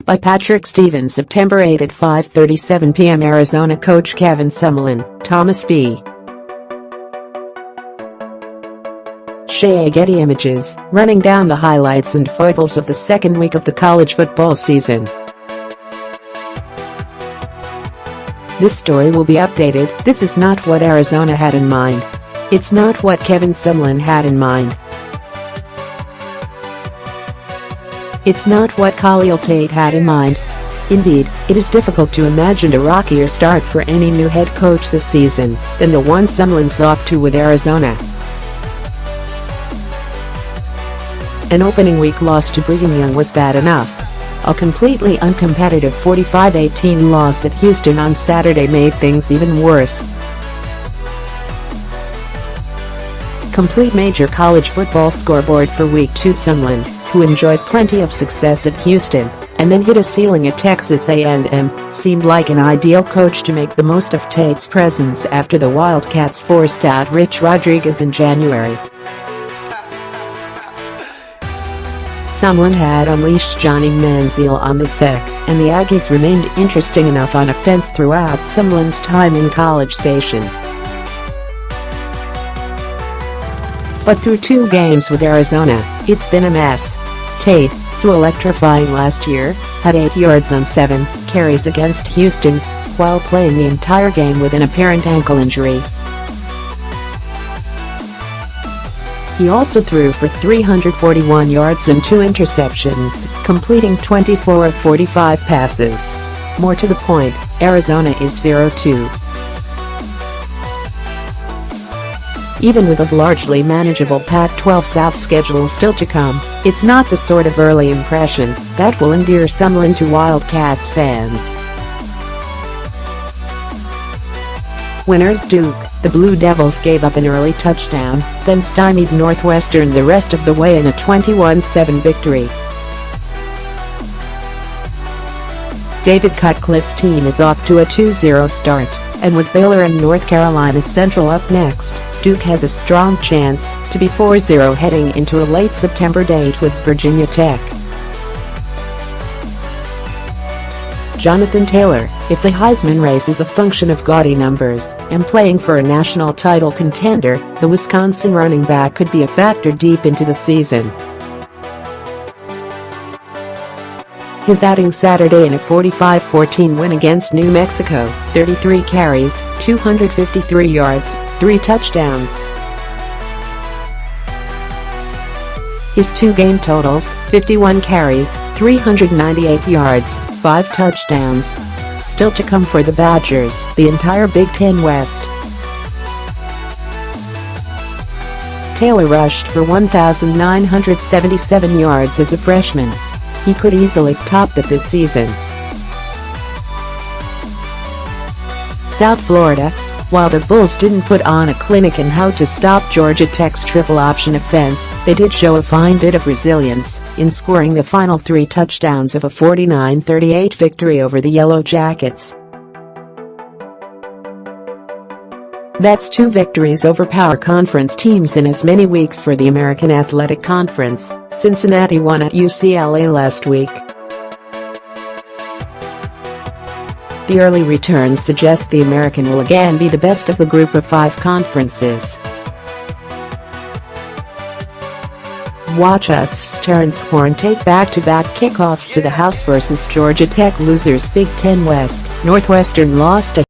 By Patrick Stevens. September 8 at 5:37 p.m. Arizona coach Kevin Sumlin, Thomas B. Shea. Getty Images, running down the highlights and foibles of the second week of the college football season. This story will be updated. This is not what Arizona had in mind. It's not what Kevin Sumlin had in mind. It's not what Khalil Tate had in mind. Indeed, it is difficult to imagine a rockier start for any new head coach this season than the one Sumlin's off to with Arizona. An opening week loss to Brigham Young was bad enough. A completely uncompetitive 45-18 loss at Houston on Saturday made things even worse. Complete major college football scoreboard for Week 2. Sumlin, who enjoyed plenty of success at Houston and then hit a ceiling at Texas A&M, seemed like an ideal coach to make the most of Tate's presence after the Wildcats forced out Rich Rodriguez in January. Sumlin had unleashed Johnny Manziel on the sec, and the Aggies remained interesting enough on offense throughout Sumlin's time in College Station. But through 2 games with Arizona, it's been a mess. Tate, so electrifying last year, had 8 yards on 7 carries against Houston, while playing the entire game with an apparent ankle injury. He also threw for 341 yards and 2 interceptions, completing 24 of 45 passes. More to the point, Arizona is 0-2. Even with a largely manageable Pac-12 South schedule still to come, it's not the sort of early impression that will endear Sumlin to Wildcats fans. Winners Duke, the Blue Devils gave up an early touchdown, then stymied Northwestern the rest of the way in a 21-7 victory. David Cutcliffe's team is off to a 2-0 start, and with Baylor and North Carolina Central up next, Duke has a strong chance to be 4-0 heading into a late September date with Virginia Tech. Jonathan Taylor, if the Heisman race is a function of gaudy numbers and playing for a national title contender, the Wisconsin running back could be a factor deep into the season. His outing Saturday in a 45-14 win against New Mexico, 33 carries, 253 yards, 3 touchdowns. His 2 game totals, 51 carries, 398 yards, 5 touchdowns. Still to come for the Badgers, the entire Big Ten West. Taylor rushed for 1,977 yards as a freshman. He could easily top that this season. South Florida, while the Bulls didn't put on a clinic in how to stop Georgia Tech's triple option offense, they did show a fine bit of resilience in scoring the final 3 touchdowns of a 49-38 victory over the Yellow Jackets. That's 2 victories over power conference teams in as many weeks for the American Athletic Conference. Cincinnati won at UCLA last week. The early returns suggest the American will again be the best of the group of 5 conferences. Watch us Terrence Horne take back-to-back kickoffs to the house versus Georgia Tech losers. Big Ten West, Northwestern lost to